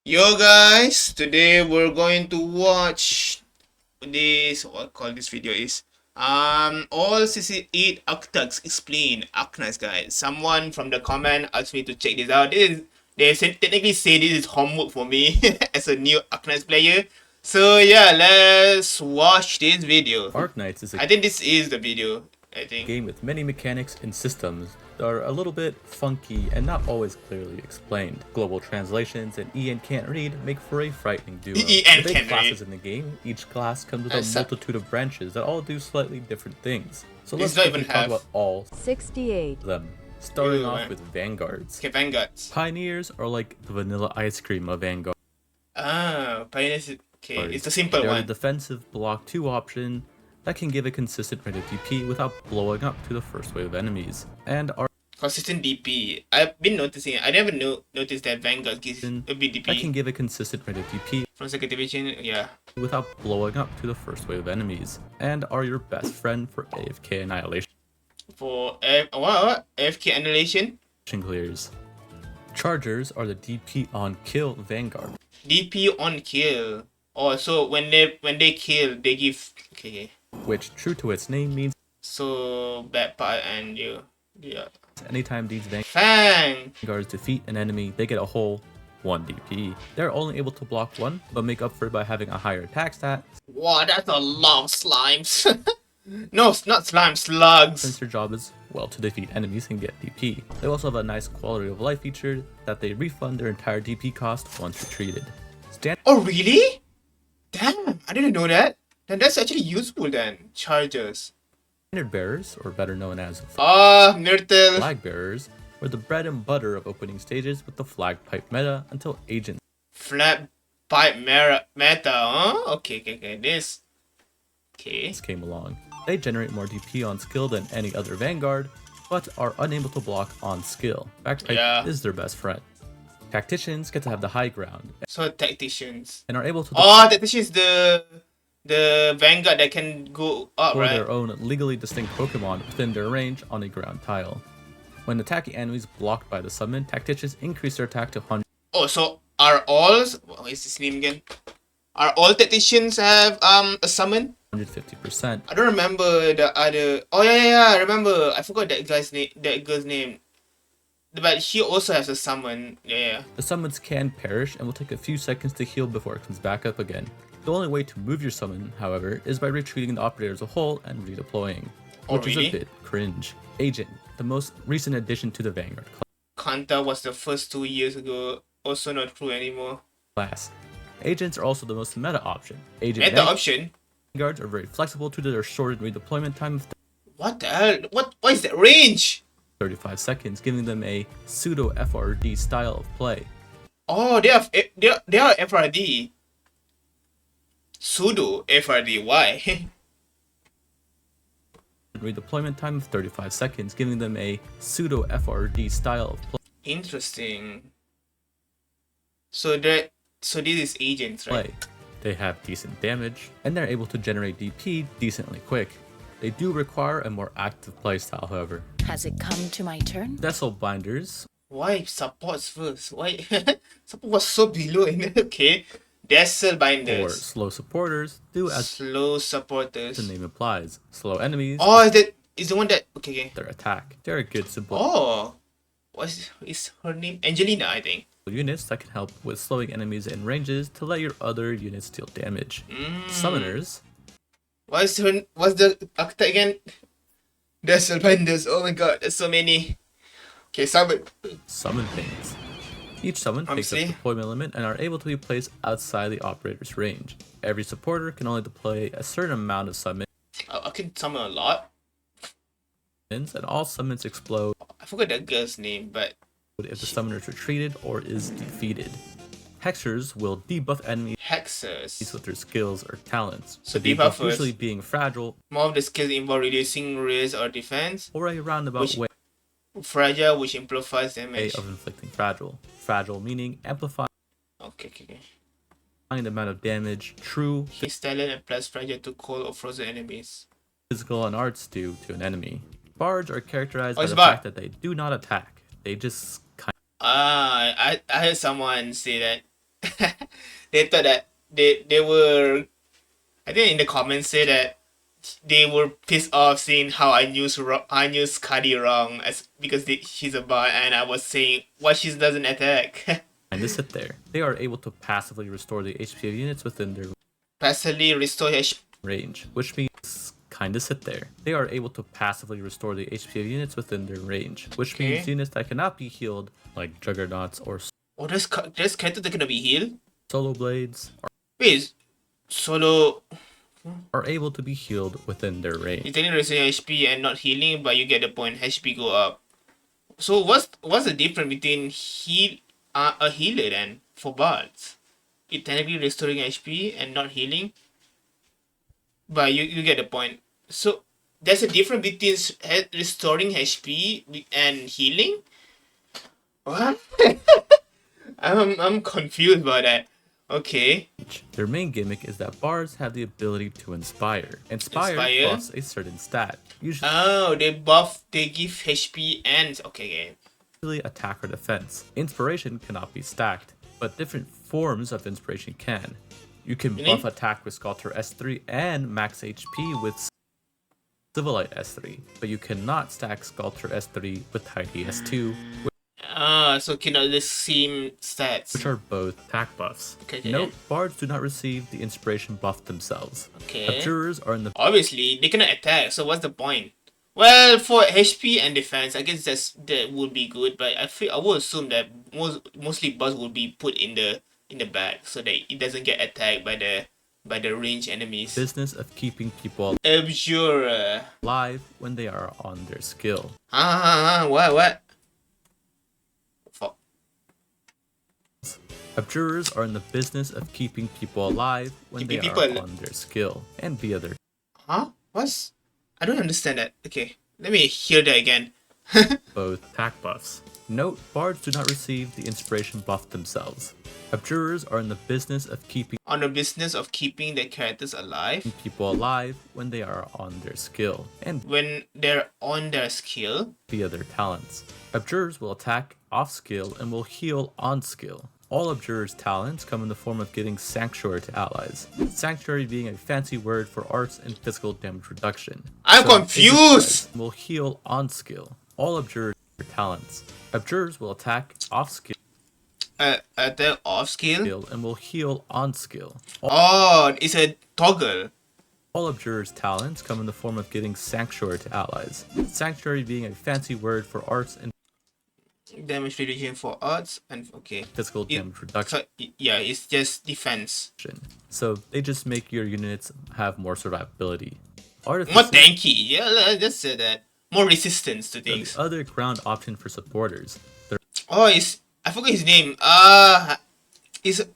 Yo guys, today we're going to watch this, what I call this video is all CC8 Archetypes explain Arknights guys. Someone from the comment asked me to check this out. They technically say this is homework for me as a new Arknights player. So yeah, let's watch this video. Arknights is I think this is the video. I think game with many mechanics and systems that are a little bit funky and not always clearly explained. Global translations and EN can't read make for a frightening duo. EN The big can't classes read. in the game, each class comes with a multitude of branches that all do slightly different things. So let's not even talk half. about all 68. of them. Starting off man. with Vanguards. Okay, Vanguards. Pioneers are like the vanilla ice cream of Vanguard. Ah, Pioneers. Okay, it's the simple They're one. a defensive block 2 option that can give a consistent rate of DP without blowing up to the first wave of enemies, and are Consistent DP. I've been noticing it. I never noticed that Vanguard gives a bit that can DP. give a consistent rate of DP From second division, yeah. without blowing up to the first wave of enemies, and are your best friend for AFK annihilation For what? AFK annihilation? clears. Chargers are the DP on kill Vanguard, DP on kill. Oh, so when they kill, they give. Okay. which, true to its name, means So bad part and you. Yeah. anytime these Fang. Vanguards defeat an enemy, they get a whole 1 DP. They're only able to block 1, but make up for it by having a higher attack stat, Wow, that's a lot of slimes. No, it's not slime, slugs. since their job is, well, to defeat enemies and get DP. They also have a nice quality of life feature that they refund their entire DP cost once retreated. Standard Oh really? Damn, I didn't know that. Then that's actually useful then. Chargers. bearers, or better known as Myrtle. flag bearers, were the bread and butter of opening stages with the flag pipe meta until agents Flat pipe meta, huh? Okay. This. Okay. came along. They generate more DP on skill than any other Vanguard, but are unable to block on skill. Backpipe Yeah. is their best friend. Tacticians get to have the high ground So tacticians. and are able to Oh, tacticians the Vanguard that can go up, deploy right? their own legally distinct Pokemon within their range on a ground tile. When attacking enemies blocked by the summon, Tacticians increase their attack to 100%. Oh, so are all what is his name again? Are all tacticians have a summon? 150%. I don't remember the other. Oh yeah. I remember. I forgot that guy's name. That girl's name. But she also has a summon. Yeah. The summons can perish and will take a few seconds to heal before it comes back up again. The only way to move your summon, however, is by retreating the operator as a whole and redeploying, Oh, which is really? a bit cringe. Agent, the most recent addition to the Vanguard Kanta was the first 2 years ago. Also not true anymore. class. Agents are also the most meta option. Agent And the option. Vanguards are very flexible due to their shortened redeployment time of What the hell? What is that range? 35 seconds, giving them a pseudo FRD style of play. Oh, they are FRD. Pseudo FRD. Why? Redeployment time of 35 seconds, giving them a pseudo FRD style of play. Interesting. So this is agents, right? They have decent damage, and they're able to generate DP decently quick. They do require a more active playstyle, however. Has it come to my turn? Vessel Binders Why supports first? Why support was so below in okay. Dazzle or binders. slow supporters do as Slow the supporters. name implies. Slow enemies Oh, is the one that okay. their attack. They're a good support Oh, what is her name? Angelina, I think. units that can help with slowing enemies in ranges to let your other units deal damage. Summoners What's the actor again? Dazzle binders. Oh my god, there's so many. Okay, summon. summon things. Each summon takes up Obviously. deployment limit and are able to be placed outside the operator's range. Every supporter can only deploy a certain amount of summons, I can summon a lot. and all summons explode I forgot that girl's name, but if the summoner is retreated or is defeated. Hexers will debuff enemies hexers. with their skills or talents. So The debuff first. usually being fragile More of the skills involve reducing risk or defense. or a roundabout Which- way Fragile, which amplifies damage. of inflicting fragile. Fragile meaning amplifying Okay. the amount of damage true His talent applies fragile to cold or frozen enemies. physical and arts do to an enemy. Bards are characterized by it's the bard. fact that they do not attack. They just kind I heard someone say that they thought that they were. I think in the comments say that they were pissed off seeing how I knew Scotty wrong because she's a bot and I was saying why she doesn't attack. And to sit there. They are able to passively restore the HP of units within their Passively restore HP. range, which means kinda sit there. They are able to passively restore the HP of units within their range, which Okay. means units that cannot be healed, like Juggernauts or Oh, there's characters that cannot be healed. Solo Blades, Wait, solo. are able to be healed within their range. You're telling restore HP and not healing, but you get the point. HP go up. So what's the difference between a healer then for bards? It technically restoring HP and not healing, but you get the point. So there's a difference between restoring HP and healing. What? I'm confused about that. Okay. Their main gimmick is that bards have the ability to inspire. Inspire buffs a certain stat, Oh, they give HP and okay. usually attack or defense. Inspiration cannot be stacked, but different forms of inspiration can. You can buff attack with Sculptor S3 and max HP with Civilite S3, but you cannot stack Sculptor S3 with Tidy S2, So cannot the same stats. which are both attack buffs. Okay. Note, bards do not receive the inspiration buff themselves. Okay. Abjurers are in the Obviously, they cannot attack, so what's the point? Well, for HP and defense, I guess that would be good, but I would assume that mostly buffs will be put in the back so that it doesn't get attacked by the ranged enemies. business of keeping people Abjurer. alive when they are on their skill. What? Fuck. Abjurers are in the business of keeping people alive when Keeping they people are on their skill and via their Huh? What's? I don't understand that. Okay, let me hear that again. both attack buffs. Note, bards do not receive the inspiration buff themselves. Abjurers are in the business of keeping On the business of keeping their characters alive people alive when they are on their skill and when they're on their skill. via their talents. Abjurers will attack off skill and will heal on skill. All Abjurers' talents come in the form of getting Sanctuary to allies. Sanctuary being a fancy word for arts and physical damage reduction. I'm So, confused! will heal on skill. All Abjurers' talents. Abjurers will attack off skill Attack off skill. and will heal on skill. Oh, it's a toggle. All Abjurers' talents come in the form of getting Sanctuary to allies. Sanctuary being a fancy word for arts and Damage reduction for arts and okay. physical damage reduction. So, yeah, it's just defense. So they just make your units have more survivability. More Artificers tanky. Yeah, I just said that. More resistance to are things. the other ground option for supporters. Their Oh, I forgot his name.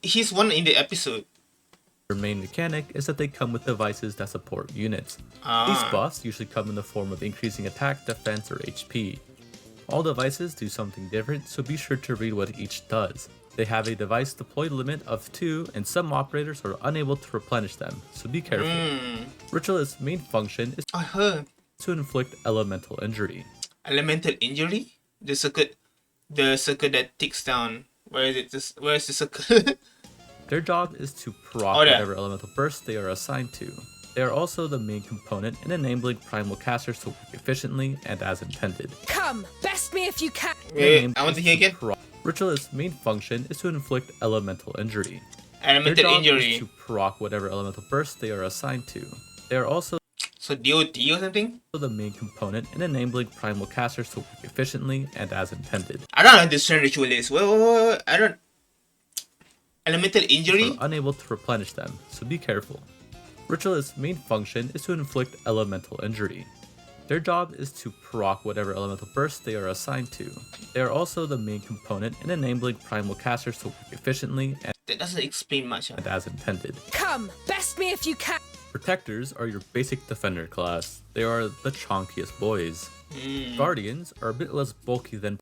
He's one in the episode. main mechanic is that they come with devices that support units. Ah. These buffs usually come in the form of increasing attack, defense, or HP. All devices do something different, so be sure to read what each does. They have a device deploy limit of 2, and some operators are unable to replenish them, so be careful. Ritualist's main function is I heard to inflict elemental injury. elemental injury. The circuit that ticks down. Where is it? Where is the circle? Their job is to proc Oh, there. whatever elemental burst they are assigned to. They are also the main component in enabling primal casters to work efficiently and as intended. Come, best me if you can. Their Wait, main I want to is hear again. Ritualist's main function is to inflict elemental injury. Their Elemental job injury. is to proc whatever elemental burst they are assigned to. They are also So DOT or something? the main component in enabling primal casters to work efficiently and as intended. I don't understand ritualist. Wait. I don't. Elemental injury? Are unable to replenish them, so be careful. Ritualist's main function is to inflict elemental injury. Their job is to proc whatever elemental burst they are assigned to. They are also the main component in enabling primal casters to work efficiently That doesn't explain much. and as intended. Come, best me if you can. Protectors are your basic defender class. They are the chonkiest boys. Guardians are a bit less bulky than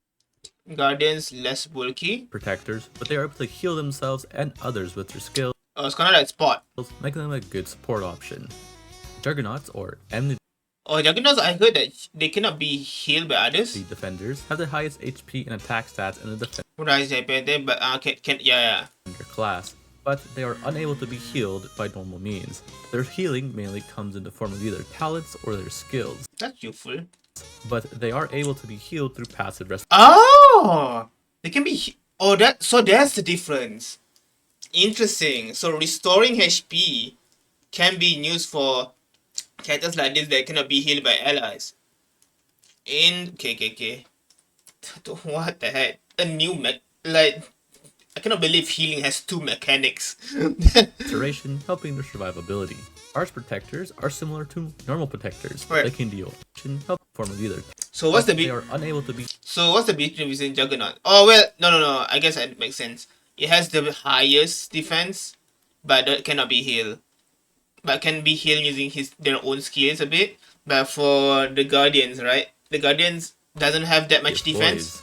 Guardians less bulky. protectors, but they are able to heal themselves and others with their skills, Oh, it's kind of like Spot. making them a good support option. Juggernauts or enemy Oh, Juggernauts, I heard that they cannot be healed by others. defenders have the highest HP and attack stats in the defender Right, but yeah. class, but they are unable to be healed by normal means. Their healing mainly comes in the form of either talents or their skills, That's useful. but they are able to be healed through passive rest. Oh, they can be. Oh, that's the difference. Interesting. So restoring HP can be used for characters like this that cannot be healed by allies. Okay. What the heck? A new like. I cannot believe healing has two mechanics. Restoration, helping their survivability. Arch protectors are similar to normal protectors. Right. They can deal help form of either. So what's the They big? are unable to be So what's the difference between Juggernaut? Oh well, no. I guess that makes sense. It has the highest defense, but it cannot be healed. But can be healed using their own skills a bit. But for the Guardians, right? The Guardians doesn't have that much defense.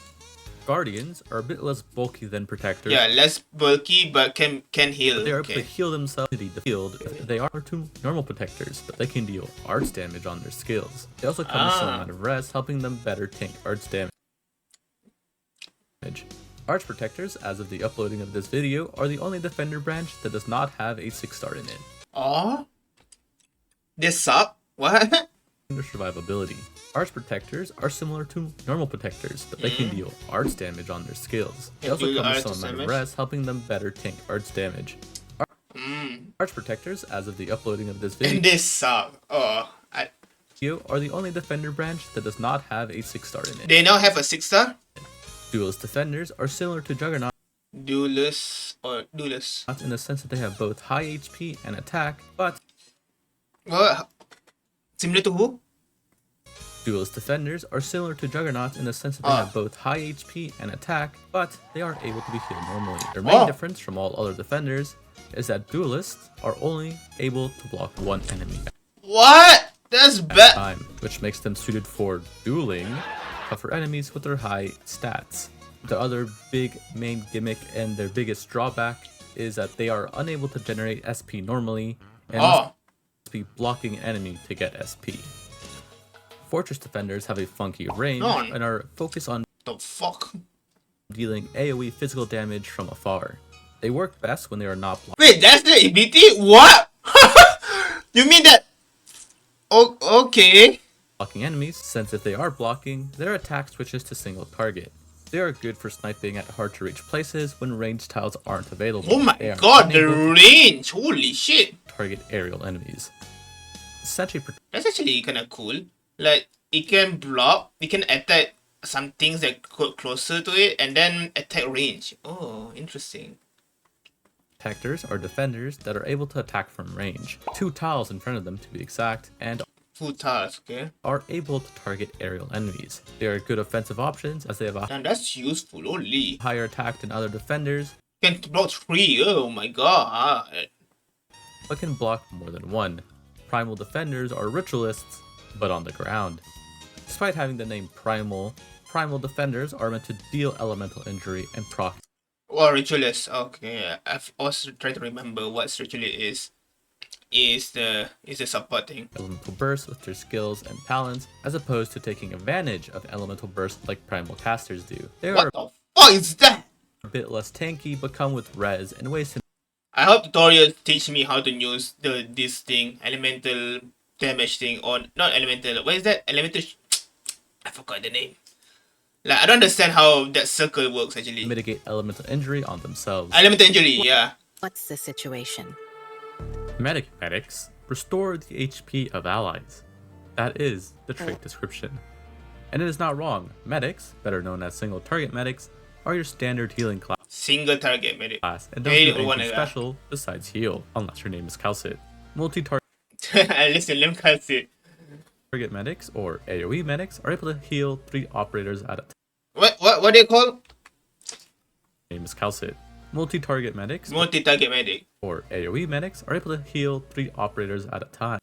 Guardians are a bit less bulky than protectors. Yeah, less bulky, but can heal. They are able to heal themselves in the field. They are to normal protectors, but they can deal arts damage on their skills. They also come with some amount of rest, helping them better tank arts damage. Arch protectors, as of the uploading of this video, are the only defender branch that does not have a 6-star in it. Oh? They suck? What? Their survivability. Arch protectors are similar to normal protectors, but they can deal arts damage on their skills. They also come with some amount of rest, helping them better tank arts damage. Arch protectors, as of the uploading of this video, And they suck. Oh, are the only defender branch that does not have a 6-star in it. they now have a 6-star? Duelist defenders are similar to Juggernaut Duelist. in the sense that they have both high HP and attack, but What? Similar to who? Duelist defenders are similar to Juggernauts in the sense that they have both high HP and attack, but they are able to be healed normally. Their main difference from all other defenders is that duelists are only able to block one enemy What? That's at a bad. time, which makes them suited for dueling tougher enemies with their high stats. The other big main gimmick and their biggest drawback is that they are unable to generate SP normally and must be blocking an enemy to get SP. Fortress defenders have a funky range and are focused on The fuck? dealing AoE physical damage from afar. They work best when they are not Wait, that's the ability? What? You mean that? Oh, okay. blocking enemies, since if they are blocking, their attack switches to single target. They are good for sniping at hard to reach places when ranged tiles aren't available. Oh my They are god, the unable range! Holy shit! to target aerial enemies. Sentry That's actually kind of cool. Like, it can block, it can attack some things that go closer to it, and then attack range. Oh, interesting. protectors are defenders that are able to attack from range, 2 tiles in front of them to be exact, and 2 tiles, okay? are able to target aerial enemies. They are good offensive options as they have a And that's useful, holy. higher attack than other defenders, Can block 3, oh my god. but can block more than 1. Primal defenders are ritualists, but on the ground. Despite having the name primal defenders are meant to deal elemental injury and proc. Or ritualist, okay. I've also tried to remember what ritualist is. Is the support thing. Elemental bursts with their skills and talents, as opposed to taking advantage of elemental bursts like primal casters do. They are What the fuck is that? a bit less tanky, but come with res and ways to I hope tutorials teach me how to use this thing, elemental damage thing, or not elemental. What is that? Elemental. I forgot the name. Like, I don't understand how that circle works actually. mitigate elemental injury on themselves. Elemental injury, yeah. What's the situation? Medics restore the HP of allies. That is the trait description. And it is not wrong. Medics, better known as single target medics, are your standard healing Single target medic. class and don't Hey, do anything one of that. special besides heal, unless your name is Calcit. Multi-target At least let me cast it. medics or AoE medics are able to heal 3 operators at a time. What they call? Name is Calcit. Multi-target medics Multi-target medic. or AoE medics are able to heal 3 operators at a time.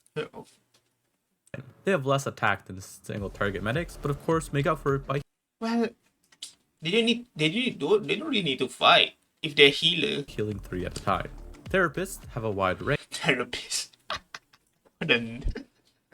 They have less attack than single target medics, but of course make up for it by Well, they don't really need to fight if they're healer. healing 3 at a time. Therapists have a wide Therapist. What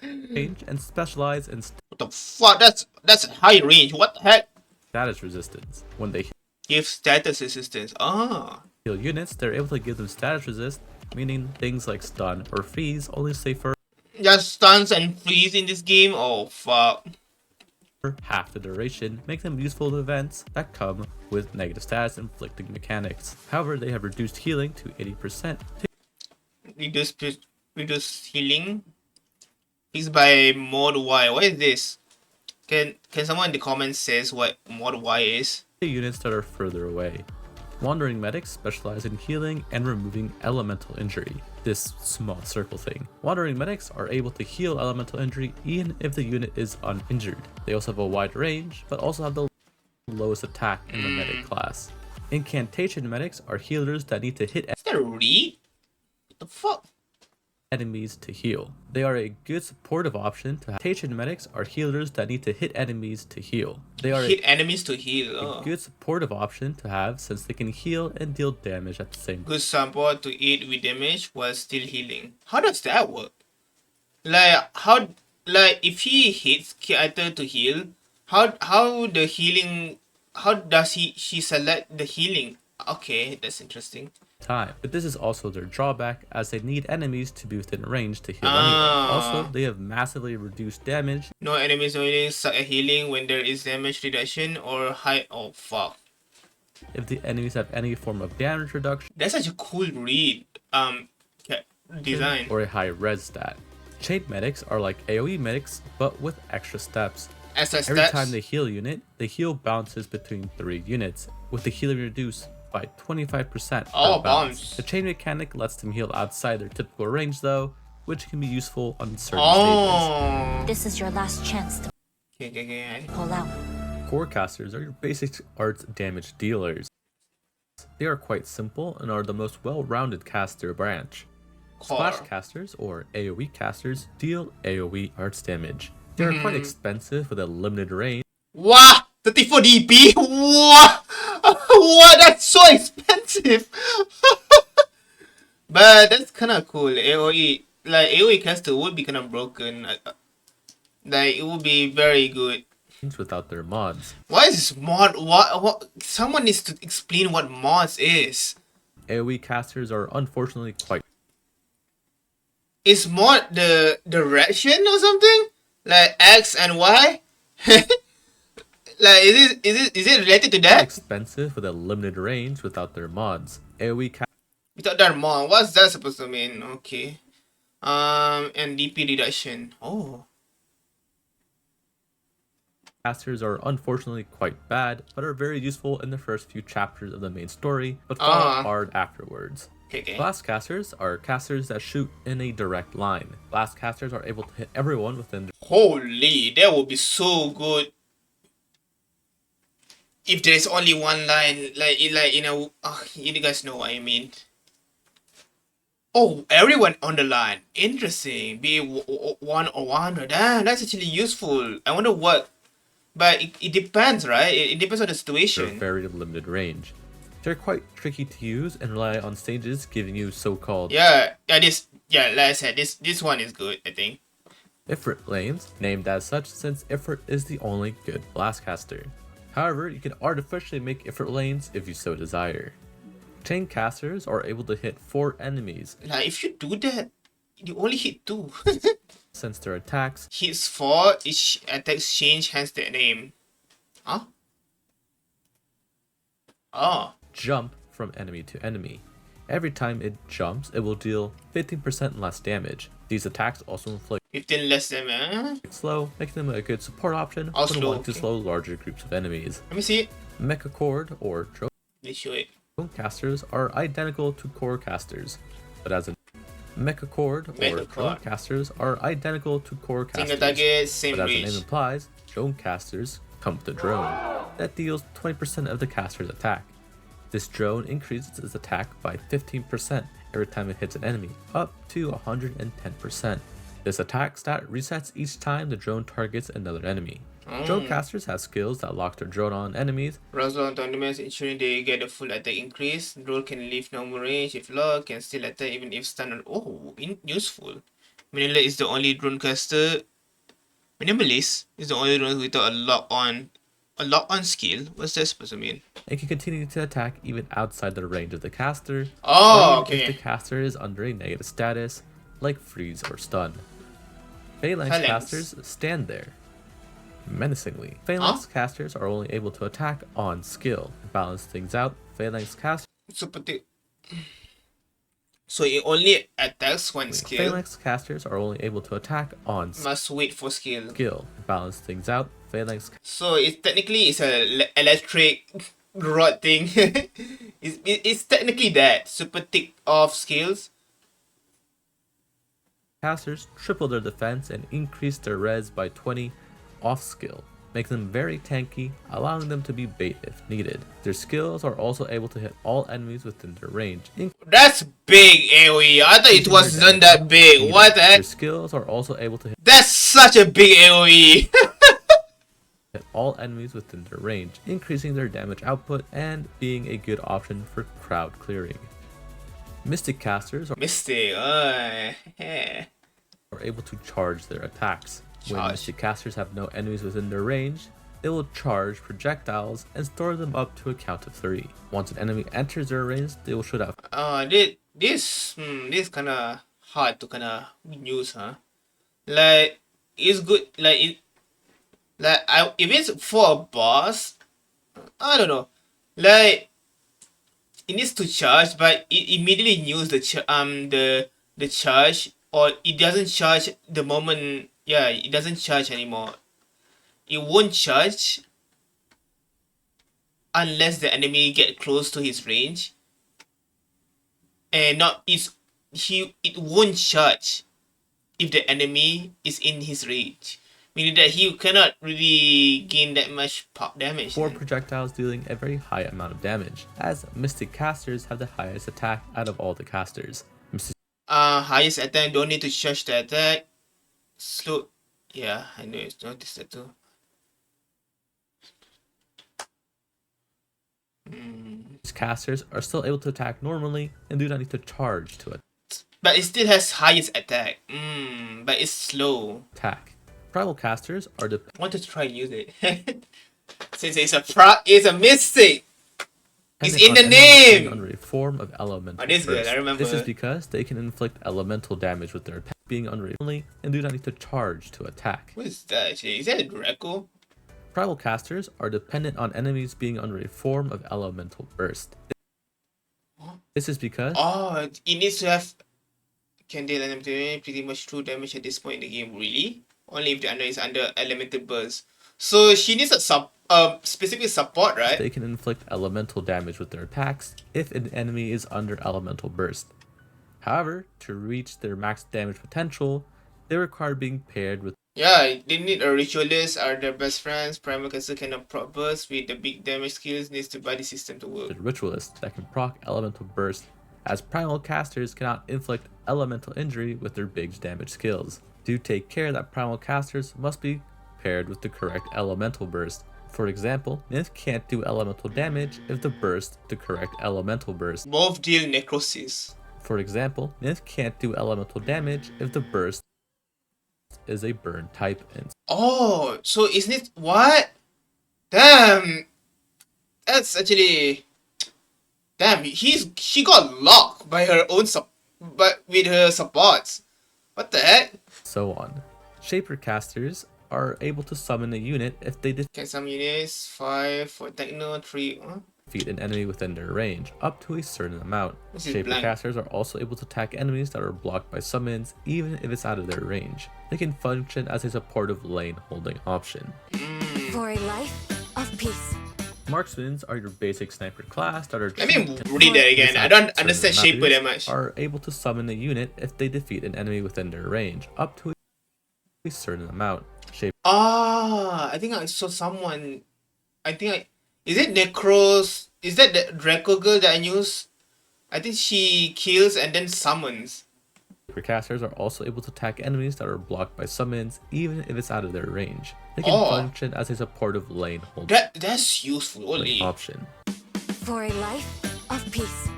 range and specialize in the fuck? That's high range. What the heck? status resistance. When they Give status assistance. Ah. heal units, they're able to give them status resist, meaning things like stun or freeze only stay for Just stuns and freeze in this game? Oh, fuck. half the duration, make them useful to events that come with negative stats inflicting mechanics. However, they have reduced healing to 80%. Reduce healing? It's by mod Y. What is this? Can someone in the comments says what mod Y is? To units that are further away. Wandering medics specialize in healing and removing elemental injury. This small circle thing. Wandering medics are able to heal elemental injury even if the unit is uninjured. They also have a wide range, but also have the lowest attack in the medic class. Incantation medics are healers that need to hit Is that a read? What the fuck? enemies to heal. They are a good supportive option to have. Incantation medics are healers that need to hit enemies to heal. They are Hit enemies to heal. a Oh. good supportive option to have since they can heal and deal damage at the same time. Good support to aid with damage while still healing. How does that work? Like if he hits character to heal, how does she select the healing? Okay, that's interesting. But this is also their drawback as they need enemies to be within range to heal anyway. Also, they have massively reduced damage. No enemies only suck at healing when there is damage reduction or high. Oh fuck. If the enemies have any form of damage reduction That's such a cool read. Design. or a high res stat. Chain medics are like AoE medics but with extra steps. As a Every stats. time they heal a unit, the heal bounces between 3 units, with the healing reduced by 25% per Oh, bounce. bounce. The chain mechanic lets them heal outside their typical range though, which can be useful on certain stages. Oh. This is your last chance to Okay. pull out. Core casters are your basic arts damage dealers. They are quite simple and are the most well-rounded caster branch. Splash Core. casters, or AoE casters, deal AoE arts damage. They are quite expensive with a limited range. Wow, 34 DP. Wow. What? That's so expensive. But that's kind of cool. AoE, like AoE caster would be kind of broken. Like it would be very good. Without their mods. What is this mod? What? Someone needs to explain what mods is. AoE casters are unfortunately quite Is mod the direction or something? Like X and Y? Like is it related to that? expensive with a limited range without their mods. AoE Without that mod, what's that supposed to mean? Okay. And DP reduction. Oh. casters are unfortunately quite bad, but are very useful in the first few chapters of the main story, but fall hard afterwards. Okay. Blast casters are casters that shoot in a direct line. Blast casters are able to hit everyone within Holy, that would be so good. If there's only one line, like you know, you guys know what I mean. Oh, everyone on the line. Interesting. Be one or one. Damn, that's actually useful. I wonder what. But it depends, right? It depends on the their situation. very limited range. They're quite tricky to use and rely on stages giving you so-called Yeah, like I said, this one is good, I think. Ifrit lanes, named as such since Ifrit is the only good blast caster. However, you can artificially make Ifrit lanes if you so desire. Chain casters are able to hit 4 enemies Like if you do that, you only hit 2. since their attacks Hits 4, each attack change hence the name. Huh? Oh. jump from enemy to enemy. Every time it jumps, it will deal 15% less damage. These attacks also inflict 15 less than slow, making them a good support option Oh, when slow, wanting to okay. slow larger groups of enemies. Let me see it. Mecha Cord or Let's show it. drone casters are identical to core casters, but as a Mecha Cord or Mecha drone Cord. casters are identical to core Single casters, target, same but as the name reach. implies, drone casters come with a drone that deals 20% of the caster's attack. This drone increases its attack by 15% every time it hits an enemy, up to 110%. This attack stat resets each time the drone targets another enemy. Drone casters have skills that lock their drone on enemies, Roll on tournaments, ensuring they get a full attack increase. Roll can leave normal range if locked, can still attack even if stunned. Oh, useful. Manila is the only drone caster. Minimalist is the only drone without a lock on. A lock on skill? What's that supposed to mean? and can continue to attack even outside the range of the caster, Oh, or even if the okay. caster is under a negative status, like freeze or stun. Phalanx Phalanx. casters stand there, menacingly. Phalanx casters are only able to attack on skill. To balance things out, Phalanx casters Super thick. So it only attacks one skill. Phalanx casters are only able to attack on Must wait for skill. skill. To balance things out, Phalanx So it technically is a electric rod thing. It's technically that super thick of skills. casters triple their defense and increase their res by 20 off skill, making them very tanky, allowing them to be bait if needed. Their skills are also able to hit all enemies within their range, That's big AoE. I thought it was not that big. What the Their heck? skills are also able to That's such a big AoE. hit all enemies within their range, increasing their damage output and being a good option for crowd clearing. Mystic casters Mistake. are able to charge their attacks. When Charge. Mystic casters have no enemies within their range, they will charge projectiles and store them up to a count of 3. Once an enemy enters their range, they will shoot out This kind of hard to kind of use, huh? Like it's good. If it's for a boss, I don't know. Like it needs to charge, but it immediately uses the charge, or it doesn't charge the moment. Yeah, it doesn't charge anymore. It won't charge unless the enemy get close to his range, and not it won't charge if the enemy is in his range, meaning that he cannot really gain that much pop damage. 4 projectiles dealing a very high amount of damage, as Mystic casters have the highest attack out of all the casters. Highest attack, don't need to charge the attack. Slow. Yeah, I noticed that too. Casters are still able to attack normally and do not need to charge to But it still has highest attack. But it's slow. attack. Primal casters are I wanted to try and use it. Since it's a mystic. It's in the name! under a form of elemental. Oh, this is good, burst. I remember. This is because they can inflict elemental damage with their attack, being under a only and do not need to charge to attack. What is that actually? Is that a Draco? Primal casters are dependent on enemies being under a form of elemental burst. This is because Oh, it needs to have can deal elemental pretty much true damage at this point in the game, really? Only if the enemy is under elemental burst. So she needs a specific support, right? they can inflict elemental damage with their attacks if an enemy is under elemental burst. However, to reach their max damage potential, they require being paired with Yeah, they need a ritualist are their best friends. Primal caster cannot proc burst with the big damage skills needs to body system to work. the ritualist that can proc elemental burst, as primal casters cannot inflict elemental injury with their big damage skills. Do take care that primal casters must be paired with the correct elemental burst. For example, Nith can't do elemental damage if the burst the correct elemental burst. Both deal necrosis. For example, Nith can't do elemental damage if the burst is a burn type and Oh, so isn't it what? Damn, that's actually damn. She got locked by her own but with her supports. What the heck? so on. Shaper casters are able to summon a unit if they Can some units 5 for techno 3? defeat an enemy within their range, up to a certain amount. This is Shaper blank. casters are also able to attack enemies that are blocked by summons, even if it's out of their range. They can function as a supportive lane holding option. For a life of peace. Marksmans are your basic sniper class that are Let me read that again. I don't understand Shaper that much. Are able to summon a unit if they defeat an enemy within their range, up to a certain amount. Shaper I think I saw someone. Is it Necros? Is that the Draco girl that I use? I think she kills and then summons. casters are also able to attack enemies that are blocked by summons, even if it's out of their range. They can Oh. function as a supportive lane holding That's useful only. option. For a life of peace.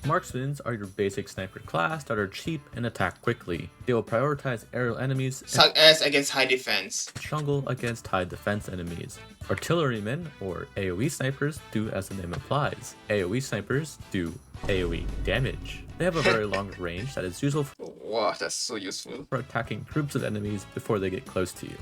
Marksmen are your basic sniper class that are cheap and attack quickly. They will prioritize aerial enemies Such as against high defense. and jungle against high defense enemies. Artillerymen, or AoE snipers, do as the name implies. AoE snipers do AoE damage. They have a very long range that is useful Wow, that's so useful. for attacking groups of enemies before they get close to you.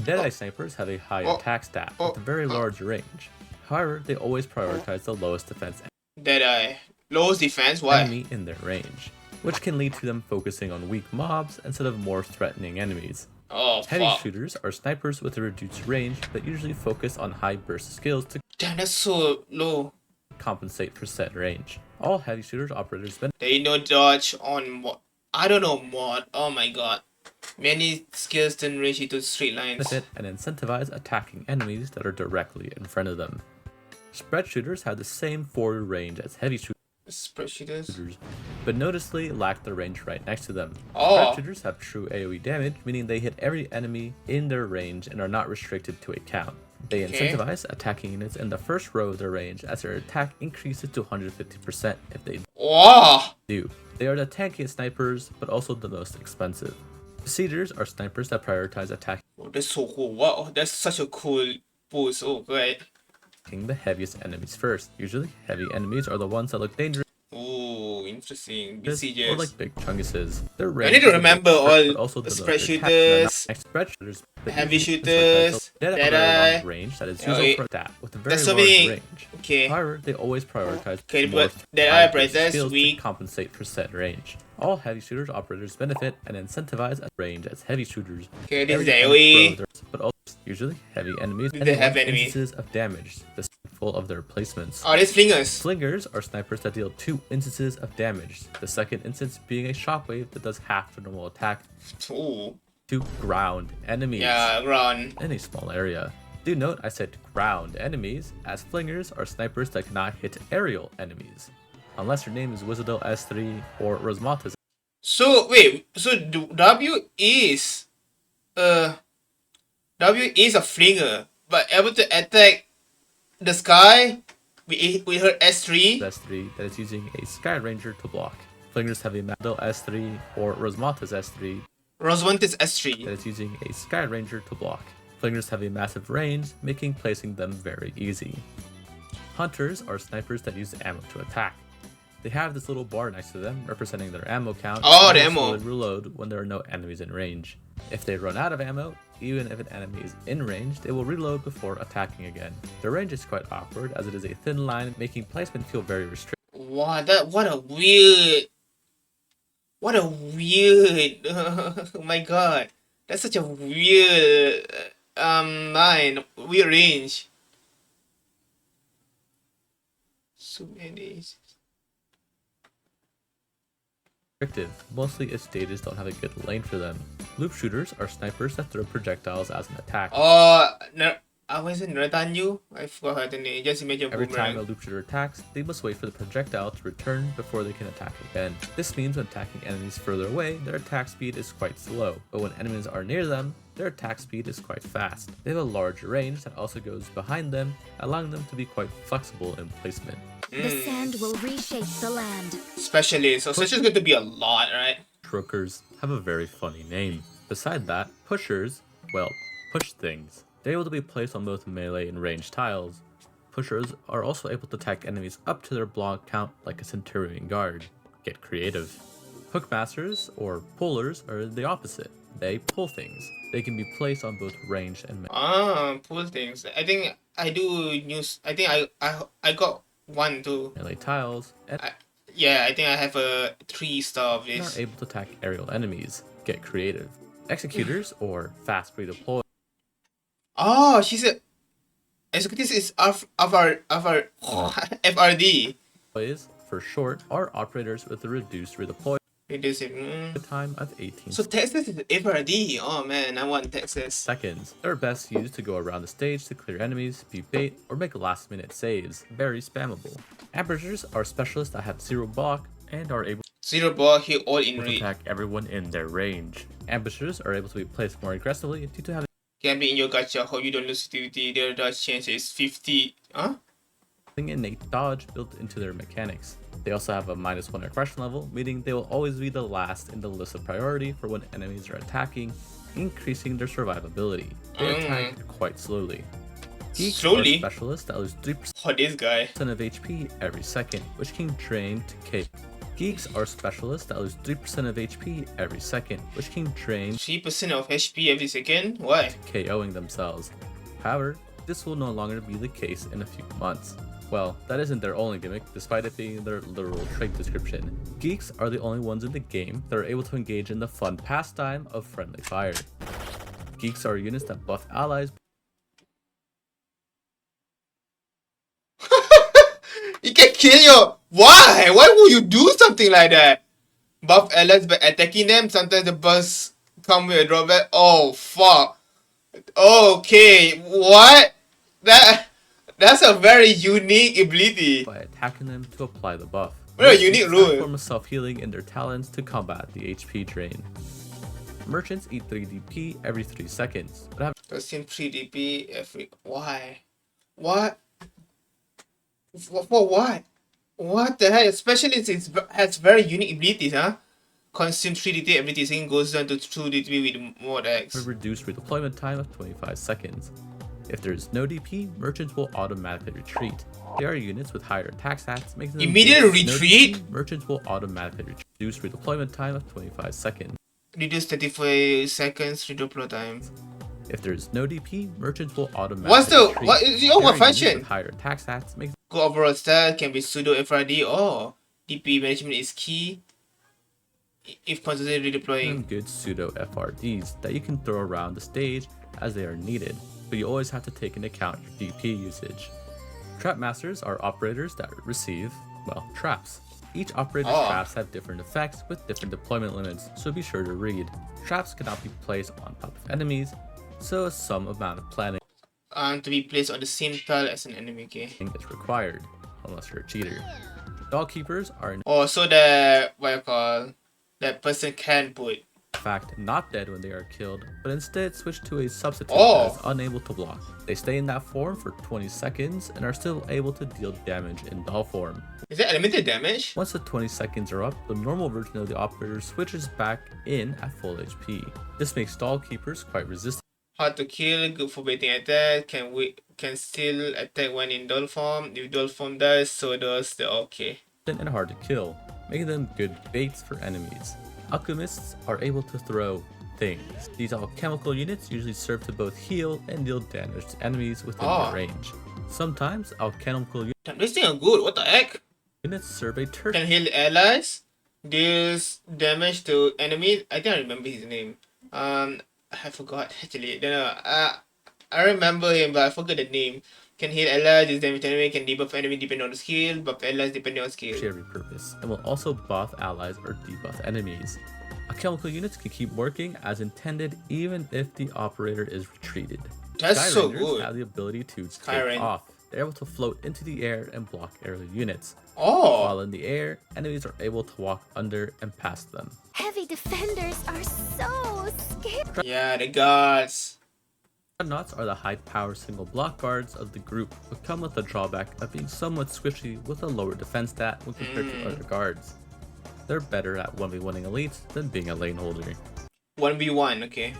Deadeye snipers have a high attack stat with a very large range. However, they always prioritize the lowest defense Deadeye. Lowest defense? Why? enemy in their range, which can lead to them focusing on weak mobs instead of more threatening enemies. Oh, Heavy fuck. shooters are snipers with a reduced range that usually focus on high burst skills to Damn, that's so low. compensate for said range. All heavy shooters operators They no dodge on mod. I don't know mod. Oh my god. Many skills turn range into straight lines. benefit and incentivize attacking enemies that are directly in front of them. Spread shooters have the same forward range as heavy Spread shooters. shooters, but noticeably lack the range right next to them. Oh. Spread shooters have true AoE damage, meaning they hit every enemy in their range and are not restricted to a count. They Okay. incentivize attacking units in the first row of their range as their attack increases to 150% if they Wow. do. They are the tankiest snipers, but also the most expensive. Besiegers are snipers that prioritize attacking Oh, that's so cool. Wow, that's such a cool boost. Oh, great. the heaviest enemies first. Usually, heavy enemies are the ones that look dangerous Ooh, interesting. or Besiegers. like big chunguses. Their I range need to is a bit remember short, all but also the the spread most attack- shooters, no, spread shooters, but heavy usually shooters, Deadeye have a very Deadeye. long range that is Oh, useful wait. for that with a very There's so large many- range. Okay. However, they always prioritize Okay, more but Deadeye high-burst prices skills weak. to compensate for said range. All heavy shooters operators benefit and incentivize at range as heavy shooters. Okay, this is Every AoE. enemy throws, but also usually heavy enemies Do and they have want enemies? instances of damage, full of their placements. Oh, there's flingers. Slingers are snipers that deal 2 instances of damage, the second instance being a shockwave that does half the normal attack Ooh. to ground enemies Yeah, run. in a small area. Do note I said ground enemies, as flingers are snipers that cannot hit aerial enemies, unless your name is Wizardel S3 or Rosmatas. So wait, so W is a flinger, but able to attack the sky with her S3. S3 that is using a Sky Ranger to block. Flingers have a Madel S3 or Rosmatas S3 Roswantis that S3. is using a Sky Ranger to block. Flingers have a massive range, making placing them very easy. Hunters are snipers that use ammo to attack. They have this little bar next to them, representing their ammo count. Oh, and the will ammo. slowly reload when there are no enemies in range. If they run out of ammo, even if an enemy is in range, they will reload before attacking again. Their range is quite awkward as it is a thin line, making placement feel very restricted. Wow, what a weird. Oh my god. That's such a weird line, weird range. So many. Mostly if stages don't have a good lane for them. Loop shooters are snipers that throw projectiles as an attack. Oh, was it Narutanyu? I forgot her name. Just imagine Every time a boomerang. loop shooter attacks, they must wait for the projectile to return before they can attack again. This means when attacking enemies further away, their attack speed is quite slow, but when enemies are near them, their attack speed is quite fast. They have a large range that also goes behind them, allowing them to be quite flexible in placement. The sand will reshape the land. Specialist. So it's just going to be a lot, right? Truckers have a very funny name. Beside that, pushers, well, push things. They're able to be placed on both melee and ranged tiles. Pushers are also able to attack enemies up to their block count like a Centurion Guard. Get creative. Hookmasters, or pullers, are the opposite. They pull things. They can be placed on both ranged and Pull things. I think I do news. I think I got one too. melee tiles, and Yeah, I think I have a 3-star of are this. able to attack aerial enemies. Get creative. Executors, or fast redeploy, Oh, she's a. Executive is FRD. for short, are operators with a reduced redeploy Reduce it. time of 18 So Texas is FRD. Oh man, I want Texas. seconds. They're best used to go around the stage to clear enemies, be bait, or make last minute saves. Very spammable. Ambushers are specialists that have zero block and are able Zero ball, he all in to read. attack everyone in their range. Ambushers are able to be placed more aggressively due to having Can be in your gacha. Hope you don't lose activity. Their dodge chance is 50. Huh? innate dodge built into their mechanics. They also have a -1 aggression level, meaning they will always be the last in the list of priority for when enemies are attacking, increasing their survivability. They attack quite slowly. Geeks Slowly? are specialists that lose 3% Oh, this guy. of HP every second, which can drain to K. Geeks are specialists that lose 3% of HP every second, which can drain 3% of HP every second? Why? KOing themselves. However, this will no longer be the case in a few months. Well, that isn't their only gimmick, despite it being their literal trait description. Geeks are the only ones in the game that are able to engage in the fun pastime of friendly fire. Geeks are units that buff allies. You can kill your... Why? Why would you do something like that? Buff allies by attacking them. Sometimes the buffs come with a drawback. Oh, fuck. Okay, what? That's a very unique ability. By attacking them to apply the buff. What a unique Merchants rule. have a form of self-healing in their talents to combat the HP drain. Merchants eat 3 DP every 3 seconds, but have Consume 3 DP every... Why? What? For what? What the hell? Especially since it has very unique abilities, huh? Consume 3 DP every 3 seconds, goes down to 2 DP with mod X. a reduced redeployment time of 25 seconds. If there is no DP, merchants will automatically retreat. They are units with higher attack stats, making them Immediate good. No retreat? DP, merchants will automatically reduce redeployment time of 25 seconds. Reduce 35 seconds redeploy time. If there is no DP, merchants will automatically What's the... retreat. What is They your are units function? with higher attack stats, making Go overall style can be pseudo FRD or DP management is key if constantly them redeploying. good pseudo FRDs that you can throw around the stage as they are needed, but you always have to take into account your DP usage. Trap masters are operators that receive, well, traps. Each operator's traps have different effects with different deployment limits, so be sure to read. Traps cannot be placed on top of enemies, so some amount of planning To be placed on the same tile as an enemy, okay? is required, unless you're a cheater. Dog keepers are in Oh, so the... what you call... that person can put... fact not dead when they are killed, but instead switch to a substitute Oh. that is unable to block. They stay in that form for 20 seconds and are still able to deal damage in doll form. Is that elemental damage? Once the 20 seconds are up, the normal version of the operator switches back in at full HP. This makes doll keepers quite resistant Hard to kill, good for baiting attack, can still attack when in doll form. If doll form dies, so does the... okay. and hard to kill, making them good baits for enemies. Alchemists are able to throw things. These alchemical units usually serve to both heal and deal damage to enemies within their range. Sometimes alchemical Damn, this thing are good, what the heck? units serve a turret Can heal allies, deals damage to enemies. I think I remember his name. I forgot actually. Don't know. I remember him, but I forgot the name. Can heal allies, deals damage to enemy, can debuff enemy depending on the skill, buff allies depending on skill. every purpose, and will also buff allies or debuff enemies. Alchemical units can keep working as intended even if the operator is retreated. That's so Skyrangers good. have the ability to Skyrang. take off. They're able to float into the air and block aerial units. Oh, While in the air, enemies are able to walk under and past them. Heavy defenders are so scary. yeah, the guards. Arknights are the high-power single block guards of the group, but come with the drawback of being somewhat squishy with a lower defense stat when compared to other guards. They're better at 1v1ing elites than being a lane holder. 1v1, okay.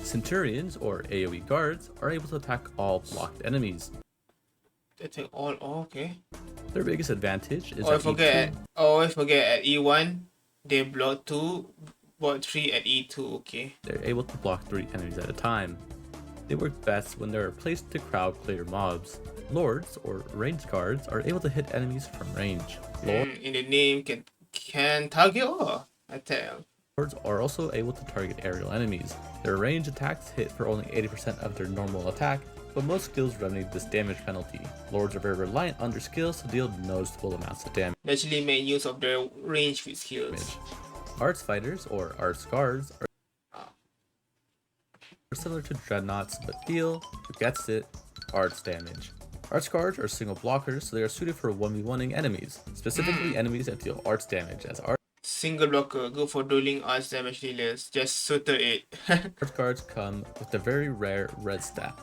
Centurions, or AoE guards, are able to attack all blocked enemies. They take all, oh, okay. Their biggest advantage is Oh, I that forget. Oh, I forget at E1, they block 2, but 3 at E2, okay. they're able to block 3 enemies at a time. They work best when they are placed to crowd clear mobs. Lords, or ranged guards, are able to hit enemies from range. In the name, can target or attack. Lords are also able to target aerial enemies. Their range attacks hit for only 80% of their normal attack, but most skills remedy this damage penalty. Lords are very reliant on their skills to deal noticeable amounts of damage. Naturally make use of their range with skills. Arts fighters, or arts guards, are similar to dreadnoughts but deal, who gets it, arts damage. Arts guards are single blockers, so they are suited for 1v1ing enemies, specifically enemies that deal arts damage, as Single blocker, good for dueling arts damage dealers. Just suited it. arts guards come with the very rare red stat.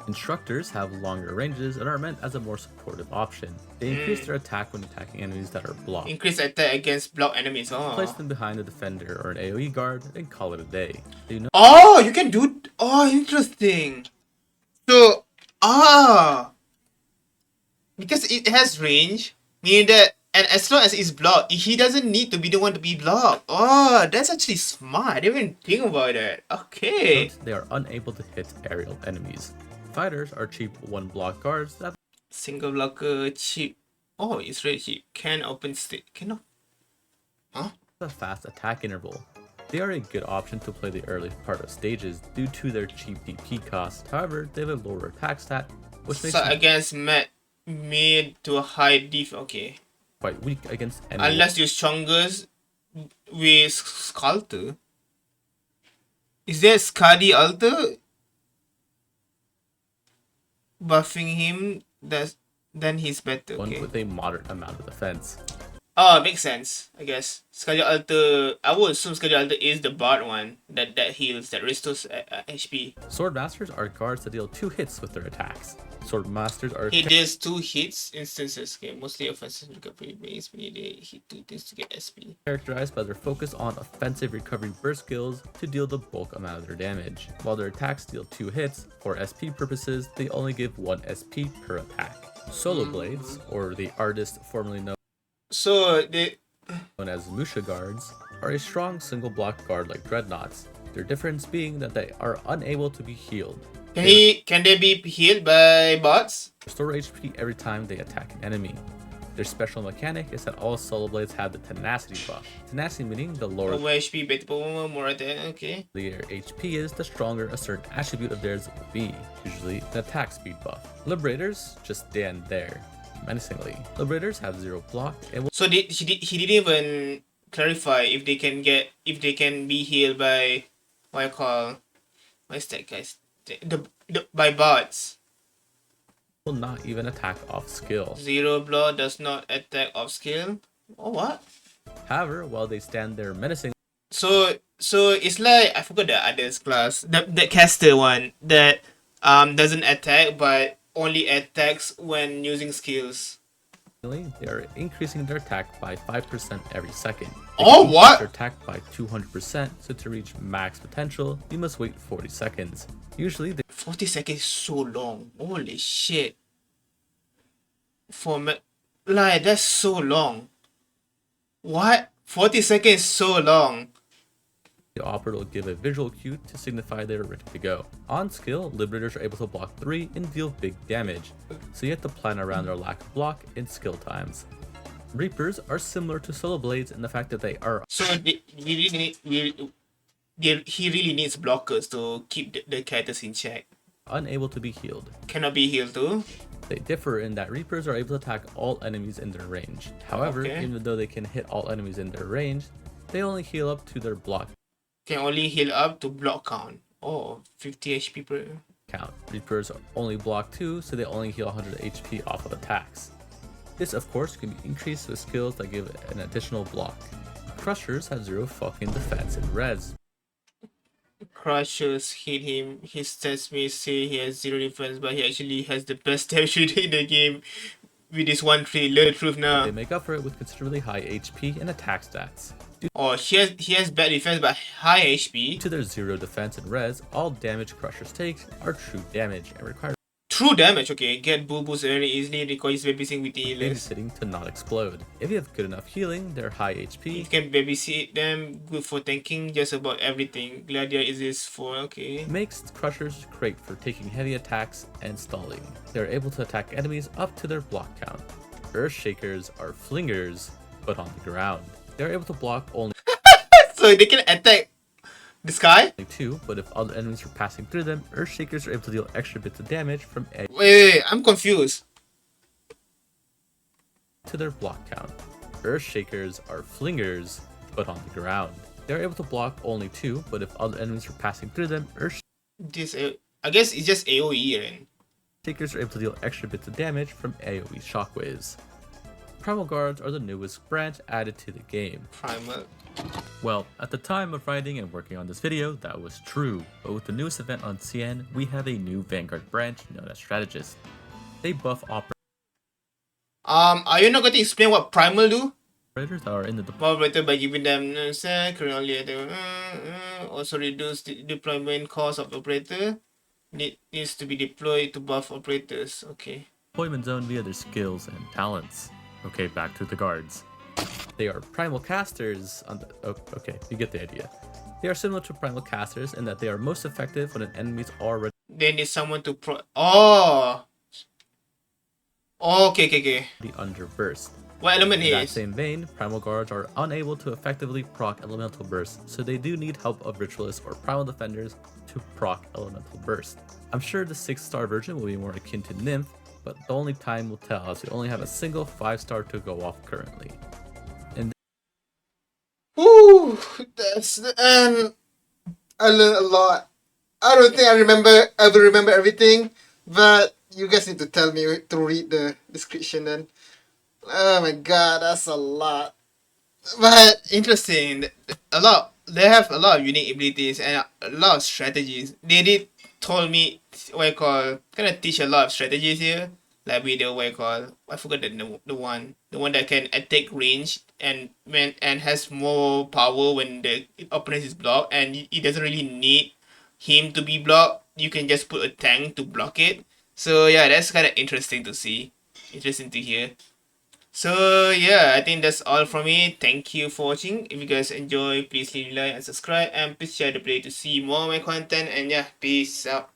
Instructors have longer ranges and are meant as a more supportive option. They increase their attack when attacking enemies that are blocked. Increase attack against block enemies. Place Oh. them behind a defender or an AoE guard and call it a day. They know Oh, you can do. Oh, interesting. So, because it has range, meaning that, and as long as it's blocked, he doesn't need to be the one to be blocked. Oh, that's actually smart. I didn't even think about that. Okay. they are unable to hit aerial enemies. Fighters are cheap one-block guards that Single blocker, cheap. Oh, it's really cheap. Can open stick. Cannot. Huh? have a fast attack interval. They are a good option to play the early part of stages due to their cheap DP cost. However, they have a lower attack stat, which makes So them against mid to high def. Okay. quite weak against enemies. Unless you're strongest with Sculptor. Is there Skadi Alter? Buffing him, then he's better. one Okay. with a moderate amount of defense. Oh, makes sense, I guess. Skadi Alter, I would assume Skadi Alter is the bard one that heals, that restores HP. Sword Masters are guards that deal 2 hits with their attacks. Sword Masters are He deals 2 hits instances. Okay, mostly offensive recovery base. We need to hit 2 things to get SP. characterized by their focus on offensive recovery burst skills to deal the bulk amount of their damage. While their attacks deal 2 hits, for SP purposes, they only give 1 SP per attack. Solo Blades, or the artist formerly known So they. as Musha guards, are a strong single block guard like Dreadnoughts, their difference being that they are unable to be healed. Can they be healed by bots? Restore HP every time they attack an enemy. Their special mechanic is that all Solo Blades have the Tenacity buff. Tenacity meaning the lower More HP, better performance, more attack. Okay. their HP is, the stronger a certain attribute of theirs will be, usually an attack speed buff. Liberators just stand there, menacingly. Liberators have 0 block and will So he didn't even clarify if they can be healed by what's that guys? By bots. not even attack off skill. 0 blood does not attack off skill. Oh what? However, while they stand there menacing, So it's like I forgot the others class. The caster one that doesn't attack but only attacks when using skills. they are increasing their attack by 5% every second. They Oh, can what? increase their attack by 200%, so to reach max potential, you must wait 40 seconds. Usually, they 40 seconds is so long. Holy shit. Like that's so long. What? 40 seconds is so long. The operator will give a visual cue to signify they are ready to go. On skill, Liberators are able to block 3 and deal big damage, so you have to plan around their lack of block and skill times. Reapers are similar to Solo Blades in the fact that they are So he really needs blockers to keep the characters in check. unable to be healed. Cannot be healed too. They differ in that Reapers are able to attack all enemies in their range. However, Okay. even though they can hit all enemies in their range, they only heal up to their block Can only heal up to block count. Oh, 50 HP per. count. Reapers only block 2, so they only heal 100 HP off of attacks. This, of course, can be increased with skills that give an additional block. Crushers have 0 fucking defense and res. Crushers hit him. His stats may say he has 0 defense, but he actually has the best stat sheet in the game with this one tree. Learn the truth now. They make up for it with considerably high HP and attack stats. Due Oh, he has bad defense but high HP. to their 0 defense and res, all damage Crushers take are true damage and require True damage, okay. Get boo-boos very easily, requires babysitting with the healers. babysitting to not explode. If you have good enough healing, they're high You HP, can babysit them, good for tanking, just about everything. Gladiator is this for, okay. makes Crushers great for taking heavy attacks and stalling. They're able to attack enemies up to their block count. Earthshakers are flingers, but on the ground. They're able to block only So they can attack the sky? 2, but if other enemies are passing through them, Earthshakers are able to deal extra bits of damage from edge Wait, I'm confused. to their block count. Earthshakers are flingers, but on the ground. They're able to block only 2, but if other enemies are passing through them, This, I guess it's just AoE, right? Earthshakers are able to deal extra bits of damage from AoE shockwaves. Primal Guards are the newest branch added to the game. Primal. Well, at the time of writing and working on this video, that was true, but with the newest event on CN, we have a new Vanguard branch known as Strategist. They buff Are you not going to explain what Primal do? operators that are in the Operator by giving them currently also reduce the deployment cost of operator. Needs to be deployed to buff operators. Okay. deployment zone via their skills and talents. Okay, back to the guards. They are primal casters on the... Oh, okay, you get the idea. They are similar to primal casters in that they are most effective when an enemy is already They need someone to Oh, okay. under burst. What element In he that is? same vein, primal guards are unable to effectively proc elemental burst, so they do need help of ritualists or primal defenders to proc elemental burst. I'm sure the 6-star version will be more akin to Nymph, but the only time will tell as we only have a single 5-star to go off currently. Woo! That's I learned a lot. I don't think I ever remember everything, but you guys need to tell me to read the description then. Oh my god, that's a lot. But Interesting. They have a lot of unique abilities and a lot of strategies. They did told me what I call kind of teach a lot of strategies here. Like with the what I call I forgot the one that can attack range and has more power when the opponent is blocked, and it doesn't really need him to be blocked. You can just put a tank to block it. So yeah, that's kind of interesting to see. Interesting to hear. So yeah, I think that's all from me. Thank you for watching. If you guys enjoy, please leave a like and subscribe, and please share the play to see more of my content. And yeah, peace out.